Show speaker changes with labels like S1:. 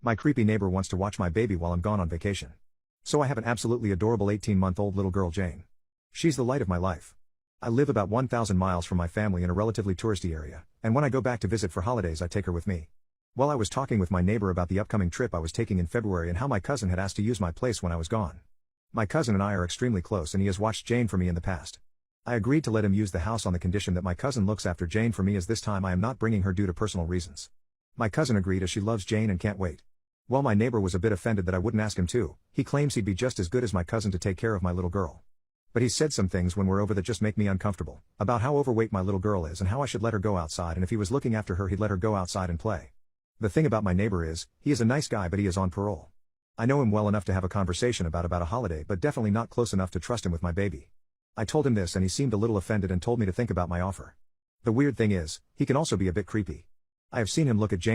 S1: My creepy neighbor wants to watch my baby while I'm gone on vacation. So I have an absolutely adorable 18-month-old little girl Jane. She's the light of my life. I live about 1,000 miles from my family in a relatively touristy area, and when I go back to visit for holidays I take her with me. While I was talking with my neighbor about the upcoming trip I was taking in February and how my cousin had asked to use my place when I was gone. My cousin and I are extremely close and he has watched Jane for me in the past. I agreed to let him use the house on the condition that my cousin looks after Jane for me, as this time I am not bringing her due to personal reasons. My cousin agreed as she loves Jane and can't wait. While my neighbor was a bit offended that I wouldn't ask him to, he claims he'd be just as good as my cousin to take care of my little girl. But he said some things when we're over that just make me uncomfortable, about how overweight my little girl is and how I should let her go outside, and if he was looking after her he'd let her go outside and play. The thing about my neighbor is, he is a nice guy but he is on parole. I know him well enough to have a conversation about a holiday, but definitely not close enough to trust him with my baby. I told him this and he seemed a little offended and told me to think about my offer. The weird thing is, he can also be a bit creepy. I have seen him look at Jane